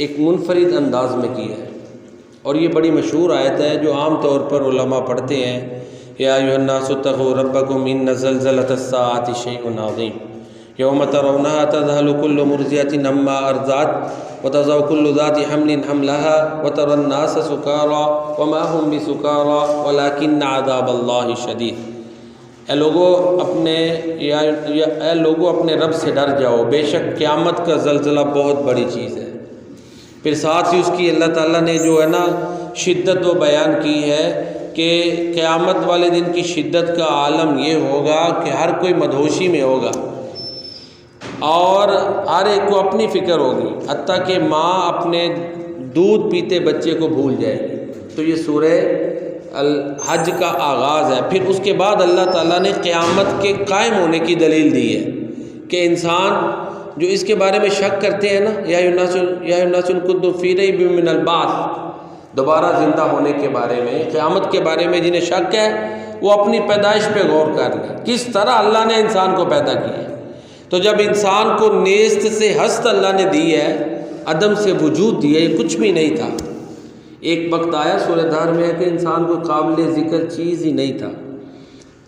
ایک منفرد انداز میں کی ہے، اور یہ بڑی مشہور آیت ہے جو عام طور پر علماء پڑھتے ہیں، یا ایھا الناس اتقوا ربکم ان زلزلۃ الساعۃ شیء عظیم یوم ترونها تذهل كل مرضعة عما ارضعت وتضع كل ذات حمل حملها وترى الناس سكارى وما هم بسكارى ولكن عذاب الله شدید۔ اے لوگو اپنے رب سے ڈر جاؤ، بے شک قیامت کا زلزلہ بہت بڑی چیز ہے۔ پھر ساتھ ہی اس کی اللہ تعالیٰ نے جو ہے نا شدت وہ بیان کی ہے کہ قیامت والے دن کی شدت کا عالم یہ ہوگا کہ ہر کوئی مدہوشی میں ہوگا اور ہر ایک کو اپنی فکر ہوگی، حتیٰ کہ ماں اپنے دودھ پیتے بچے کو بھول جائے گی۔ تو یہ سورہ الحج کا آغاز ہے۔ پھر اس کے بعد اللہ تعالیٰ نے قیامت کے قائم ہونے کی دلیل دی ہے کہ انسان جو اس کے بارے میں شک کرتے ہیں نا، یا ایھا الناس ان کنتم فی ریب من البعث، دوبارہ زندہ ہونے کے بارے میں، قیامت کے بارے میں جنہیں شک ہے وہ اپنی پیدائش پہ غور کر لیں، کس طرح اللہ نے انسان کو پیدا کیا ہے۔ تو جب انسان کو نیست سے ہست اللہ نے دی ہے، عدم سے وجود دیا، یہ کچھ بھی نہیں تھا۔ ایک وقت آیا سورہ دہر میں ہے کہ انسان کو قابل ذکر چیز ہی نہیں تھا،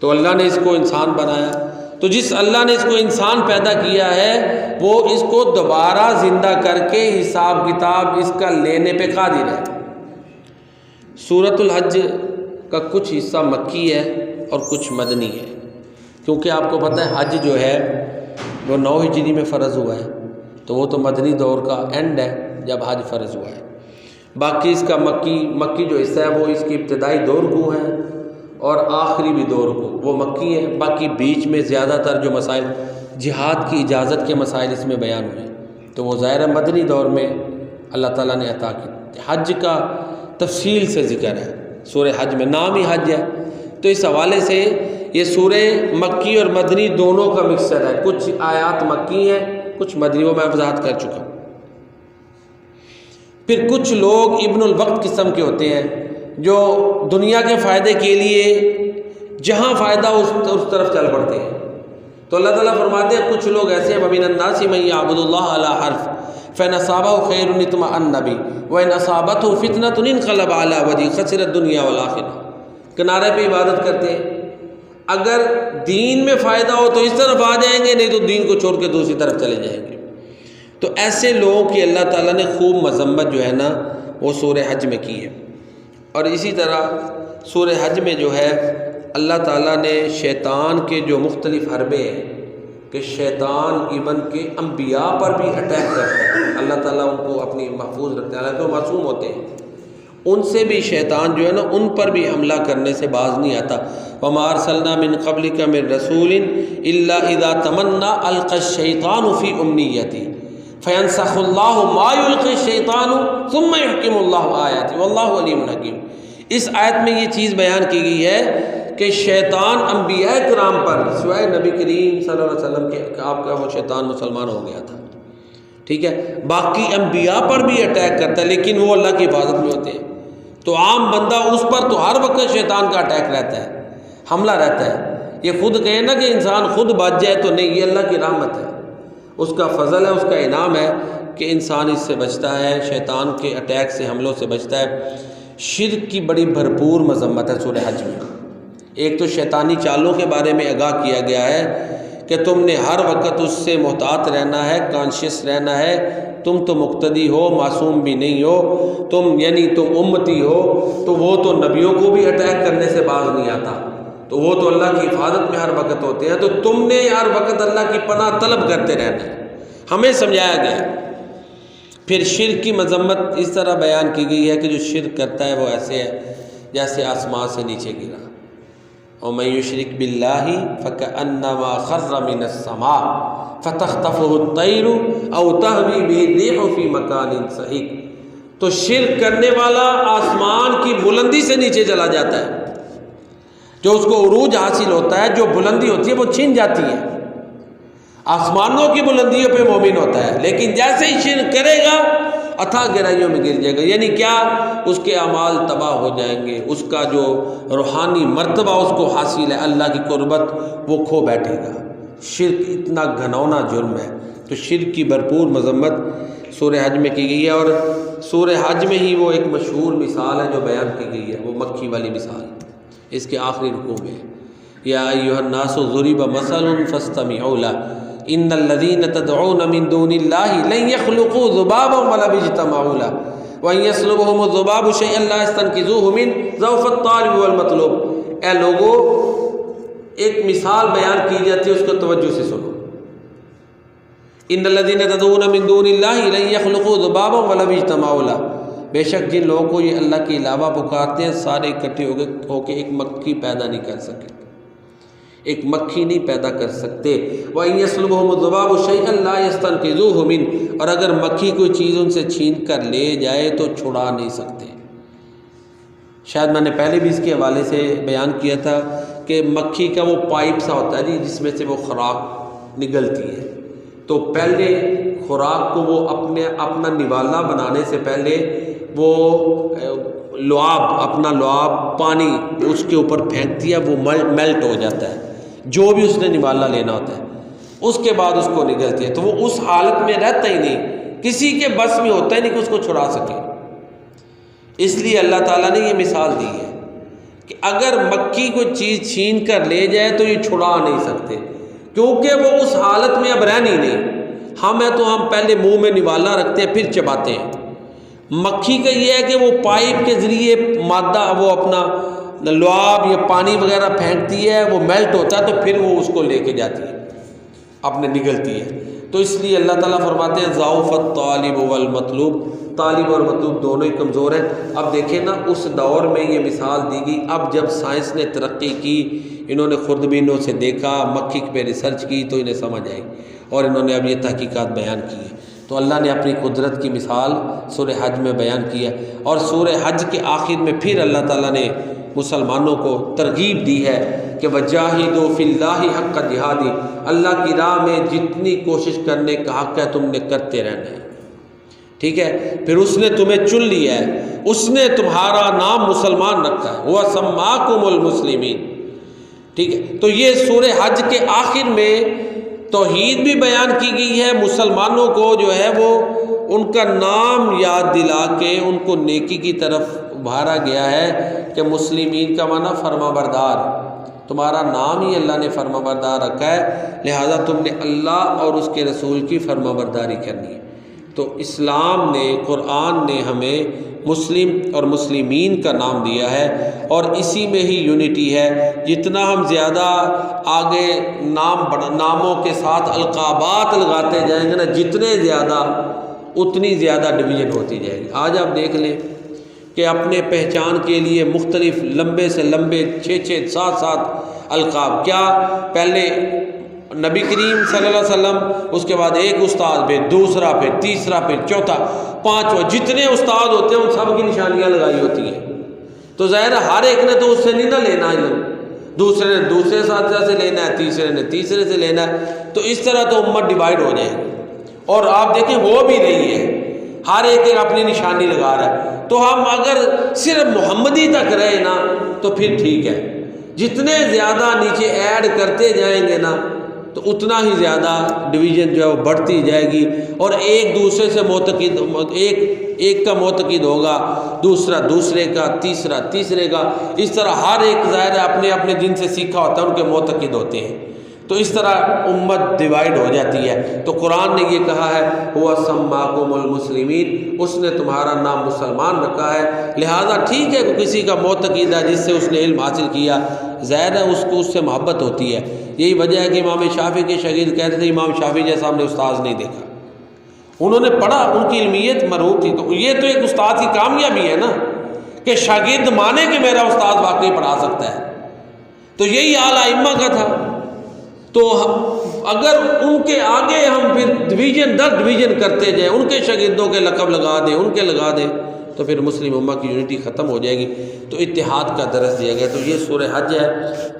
تو اللہ نے اس کو انسان بنایا۔ تو جس اللہ نے اس کو انسان پیدا کیا ہے وہ اس کو دوبارہ زندہ کر کے حساب کتاب اس کا لینے پہ قادر ہے۔ سورۃ الحج کا کچھ حصہ مکی ہے اور کچھ مدنی ہے، کیونکہ آپ کو پتہ ہے حج جو ہے وہ 9 ہجری میں فرض ہوا ہے، تو وہ تو مدنی دور کا اینڈ ہے جب حج فرض ہوا ہے۔ باقی اس کا مکی جو حصہ ہے وہ اس کی ابتدائی 2 رکوع ہیں اور آخری بھی 2 رکوع وہ مکی ہیں۔ باقی بیچ میں زیادہ تر جو مسائل جہاد کی اجازت کے مسائل اس میں بیان ہوئے، تو وہ ظاہر مدنی دور میں اللہ تعالیٰ نے عطا کی۔ حج کا تفصیل سے ذکر ہے سورہ حج میں، نام ہی حج ہے، تو اس حوالے سے یہ سورہ مکی اور مدنی دونوں کا مکسر ہے، کچھ آیات مکی ہیں کچھ مدنی، وہ میں وضاحت کر چکا ہوں۔ پھر کچھ لوگ ابن الوقت قسم کے ہوتے ہیں جو دنیا کے فائدے کے لیے جہاں فائدہ اس طرف چل پڑتے ہیں، تو اللہ تعالیٰ فرماتے ہیں کچھ لوگ ایسے ہیں، وَمِنَ النَّاسِ مَن يَعْبُدُ اللَّهَ عَلَىٰ حَرْفٍ فَإِنْ أَصَابَهُ خَيْرٌ اطْمَأَنَّ بِهِ وَإِنْ أَصَابَتْهُ فِتْنَةٌ انقلب عَلَىٰ وَجْهِهِ خَسِرَ الدُّنْيَا وَالْآخِرَةَ۔ کنارے پہ عبادت کرتے ہیں، اگر دین میں فائدہ ہو تو اس طرف آ جائیں گے، نہیں تو دین کو چھوڑ کے دوسری طرف چلے جائیں گے۔ تو ایسے لوگوں کی اللہ تعالیٰ نے خوب مذمت جو ہے نا وہ سورہ حج میں کی ہے۔ اور اسی طرح سورہ حج میں جو ہے اللہ تعالیٰ نے شیطان کے جو مختلف حربے ہیں کہ شیطان ایون کے انبیاء پر بھی اٹیک کرتا ہے، اللہ تعالیٰ ان کو اپنی محفوظ رکھتے ہیں، حالانکہ وہ معصوم ہوتے ہیں، ان سے بھی شیطان جو ہے نا ان پر بھی حملہ کرنے سے باز نہیں آتا۔ وَمَا أَرْسَلْنَا مِن قَبْلِكَ مِن رَّسُولٍ إِلَّا إِذَا تَمَنَّىٰ أَلْقَى الشَّيْطَانُ فِي أُمْنِيَّتِهِ فَيَنسَخُ اللَّهُ مَا يُلْقِي الشَّيْطَانُ ثُمَّ يُحْكِمُ اللَّهُ آيَاتِهِ وَاللَّهُ عَلِيمٌ حَكِيمٌ۔ اس آیت میں یہ چیز بیان کی گئی ہے کہ شیطان انبیاء کرام پر سوائے نبی کریم صلی اللہ علیہ وسلم کے آپ کا وہ شیطان مسلمان ہو گیا تھا، ٹھیک ہے، باقی انبیاء پر بھی اٹیک کرتا ہے لیکن وہ اللہ کی حفاظت میں ہوتے ہیں۔ تو عام بندہ اس پر تو ہر وقت شیطان کا اٹیک رہتا ہے، حملہ رہتا ہے۔ یہ خود کہے نا کہ انسان خود بچ جائے تو نہیں، یہ اللہ کی رحمت ہے، اس کا فضل ہے، اس کا انعام ہے کہ انسان اس سے بچتا ہے، شیطان کے اٹیک سے حملوں سے بچتا ہے۔ شرک کی بڑی بھرپور مذمت ہے سورہ حج میں۔ ایک تو شیطانی چالوں کے بارے میں آگاہ کیا گیا ہے کہ تم نے ہر وقت اس سے محتاط رہنا ہے، کانشیس رہنا ہے، تم تو مقتدی ہو، معصوم بھی نہیں ہو، تم امتی ہو، تو وہ تو نبیوں کو بھی اٹیک کرنے سے باز نہیں آتا، تو وہ تو اللہ کی حفاظت میں ہر وقت ہوتے ہیں، تو تم نے ہر وقت اللہ کی پناہ طلب کرتے رہنا ہے، ہمیں سمجھایا گیا ہے۔ پھر شرک کی مذمت اس طرح بیان کی گئی ہے کہ جو شرک کرتا ہے وہ ایسے ہے جیسے آسمان سے نیچے گرا، وَمَن يُشْرِكْ بِاللَّهِ فَكَأَنَّمَا خَرَّ مِنَ السَّمَاءِ فَتَخْطَفُهُ الطَّيْرُ أَوْ تَهْوِي بِهِ الرِّيحُ فِي مَكَانٍ سَحِيقٍ۔ تو شرک کرنے والا آسمان کی بلندی سے نیچے چلا جاتا ہے، جو اس کو عروج حاصل ہوتا ہے، جو بلندی ہوتی ہے وہ چھن جاتی ہے، آسمانوں کی بلندیوں پہ مومن ہوتا ہے، لیکن جیسے ہی شرک کرے گا اتھا گہرائیوں میں گر جائے گا، یعنی کیا، اس کے اعمال تباہ ہو جائیں گے، اس کا جو روحانی مرتبہ اس کو حاصل ہے اللہ کی قربت وہ کھو بیٹھے گا۔ شرک اتنا گھنونا جرم ہے، تو شرک کی بھرپور مذمت سورہ حج میں کی گئی ہے، اور سورہ حج میں ہی وہ ایک مشہور مثال ہے جو بیان کی گئی ہے، وہ مکھی والی مثال اس کے آخری رکوع میں، یا ایھا الناس ضرب مثل فاستمعوا له ان الذين تدعون من دون الله لن يخلقوا ذبابا ولو اجتمعوا له وان يسلبهم الذباب شيئا لا يستنقذوه منه ضعف الطالب والمطلوب۔ اے لوگو، ایک مثال بیان کی جاتی ہے، اس کو توجہ سے سنو۔ ان الذين تدعون من دون الله لن يخلقوا ذبابا ولو اجتمعوا له، بے شک جن لوگوں کو یہ اللہ کے علاوہ پکارتے ہیں سارے اکٹھے ہو کے ایک مکھی پیدا نہیں کر سکے، ایک مکھی نہیں پیدا کر سکتے۔ وَإِن يَسْلُبْهُمُ الذُّبَابُ شَيْئًا لَا يَسْتَنقِذُوهُ مِنْهُ، اور اگر مکھی کوئی چیز ان سے چھین کر لے جائے تو چھڑا نہیں سکتے۔ شاید میں نے پہلے بھی اس کے حوالے سے بیان کیا تھا کہ مکھی کا وہ پائپ سا ہوتا ہے جی، جس میں سے وہ خوراک نگلتی ہے، تو پہلے خوراک کو وہ اپنا نوالا بنانے سے پہلے وہ لعاب، اپنا لعاب پانی اس کے اوپر پھینکتی ہے، وہ میلٹ ہو جاتا ہے، جو بھی اس نے نوالا لینا ہوتا ہے، اس کے بعد اس کو نگلتی ہے، تو وہ اس حالت میں رہتا ہی نہیں، کسی کے بس میں ہوتا ہی نہیں کہ اس کو چھڑا سکے۔ اس لیے اللہ تعالیٰ نے یہ مثال دی ہے کہ اگر مکھی کوئی چیز چھین کر لے جائے تو یہ چھڑا نہیں سکتے، کیونکہ وہ اس حالت میں اب رہنی نہیں۔ ہم ہیں تو ہم پہلے منہ میں نوالا رکھتے ہیں پھر چباتے ہیں، مکھی کا یہ ہے کہ وہ پائپ کے ذریعے مادہ وہ اپنا لعاب یا پانی وغیرہ پھینکتی ہے، وہ میلٹ ہوتا ہے، تو پھر وہ اس کو لے کے جاتی ہے، اپنے نگلتی ہے۔ تو اس لیے اللہ تعالیٰ فرماتے ہیں ضعف الطالب والمطلوب، طالب اور مطلوب دونوں ہی کمزور ہیں۔ اب دیکھیں نا، اس دور میں یہ مثال دی گئی، اب جب سائنس نے ترقی کی، انہوں نے خوردبینوں سے دیکھا، مکھی پہ ریسرچ کی، تو انہیں سمجھ آئی اور انہوں نے اب یہ تحقیقات بیان کی ہے۔ تو اللہ نے اپنی قدرت کی مثال سورہ حج میں بیان کیا، اور سورہ حج کے آخر میں پھر اللہ تعالیٰ نے مسلمانوں کو ترغیب دی ہے کہ وَجَاهِدُوا فِي اللَّهِ حَقَّ جِهَادِهِ، اللہ کی راہ میں جتنی کوشش کرنے کا حق ہے تم نے کرتے رہنا ہے، ٹھیک ہے؟ پھر اس نے تمہیں چن لیا ہے، اس نے تمہارا نام مسلمان رکھا ہے، هُوَ سَمَّاكُمُ الْمُسْلِمِينَ، ٹھیک ہے؟ تو یہ سورہ حج کے آخر میں توحید بھی بیان کی گئی ہے، مسلمانوں کو جو ہے وہ ان کا نام یاد دلا کے ان کو نیکی کی طرف ابھارا گیا ہے کہ مسلمین کا معنی فرما بردار، تمہارا نام ہی اللہ نے فرما بردار رکھا ہے، لہذا تم نے اللہ اور اس کے رسول کی فرما برداری کرنی ہے۔ تو اسلام نے، قرآن نے ہمیں مسلم اور مسلمین کا نام دیا ہے، اور اسی میں ہی یونٹی ہے۔ جتنا ہم زیادہ آگے ناموں کے ساتھ القابات لگاتے جائیں گے نا، جتنے زیادہ اتنی زیادہ ڈویژن ہوتی جائے گی۔ آج آپ دیکھ لیں کہ اپنے پہچان کے لیے مختلف لمبے سے لمبے 6-6 7-7 القاب، کیا پہلے نبی کریم صلی اللہ علیہ وسلم، اس کے بعد ایک استاد، پھر دوسرا، پھر تیسرا، پھر چوتھا، پانچواں، جتنے استاد ہوتے ہیں ان سب کی نشانیاں لگائی ہوتی ہیں۔ تو ظاہر ہر ایک نے تو اس سے نہیں نہ لینا علم، دوسرے نے دوسرے ساتھی سے لینا ہے، تیسرے نے تیسرے سے لینا ہے، تو اس طرح تو امت ڈیوائیڈ ہو جائے گی، اور آپ دیکھیں ہو بھی رہی ہے، ہر ایک اپنی نشانی لگا رہا ہے۔ تو ہم اگر صرف محمدی تک رہے نا تو پھر ٹھیک ہے، جتنے زیادہ نیچے ایڈ کرتے جائیں گے نا تو اتنا ہی زیادہ ڈویژن جو ہے وہ بڑھتی جائے گی، اور ایک دوسرے سے معتقد، ایک کا معتقد ہوگا، دوسرا دوسرے کا، تیسرا تیسرے کا، اس طرح ہر ایک ظاہر اپنے اپنے جن سے سیکھا ہوتا ہے ان کے معتقد ہوتے ہیں، تو اس طرح امت ڈیوائیڈ ہو جاتی ہے۔ تو قرآن نے یہ کہا ہے هُوَ سَمَّاكُمُ الْمُسْلِمِينَ، اس نے تمہارا نام مسلمان رکھا ہے، لہذا ٹھیک ہے کہ کسی کا معتقد ہے جس سے اس نے علم حاصل کیا، ظاہر ہے اس کو اس سے محبت ہوتی ہے۔ یہی وجہ ہے کہ امام شافعی کے شاگرد کہتے تھے امام شافعی جیسا ہم نے استاذ نہیں دیکھا، انہوں نے پڑھا، ان کی علمیت مرعوب تھی۔ تو یہ تو ایک استاد کی کامیابی ہے نا کہ شاگرد مانے کہ میرا استاد واقعی پڑھا سکتا ہے، تو یہی حال ائمہ کا تھا۔ تو اگر ان کے آگے ہم پھر ڈویژن در ڈویژن کرتے جائیں، ان کے شاگردوں کے لقب لگا دیں، ان کے لگا دیں، تو پھر مسلم امہ کی یونٹی ختم ہو جائے گی۔ تو اتحاد کا درس دیا گیا۔ تو یہ سورہ حج ہے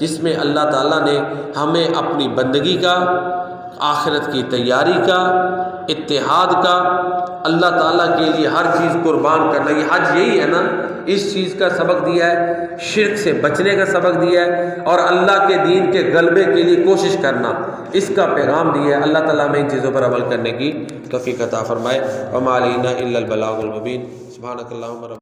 جس میں اللہ تعالیٰ نے ہمیں اپنی بندگی کا، آخرت کی تیاری کا اتحاد کا، اللہ تعالیٰ کے لیے ہر چیز قربان کرنا. یہ حج یہی ہے نا، اس چیز کا سبق دیا ہے، شرک سے بچنے کا سبق دیا ہے، اور اللہ کے دین کے غلبے کے لیے کوشش کرنا، اس کا پیغام دیا ہے. اللہ تعالیٰ ہمیں ان چیزوں پر عمل کرنے کی توفیق عطا فرمائے. وما علینا الا البلاغ المبین. سبحانک اللہم رب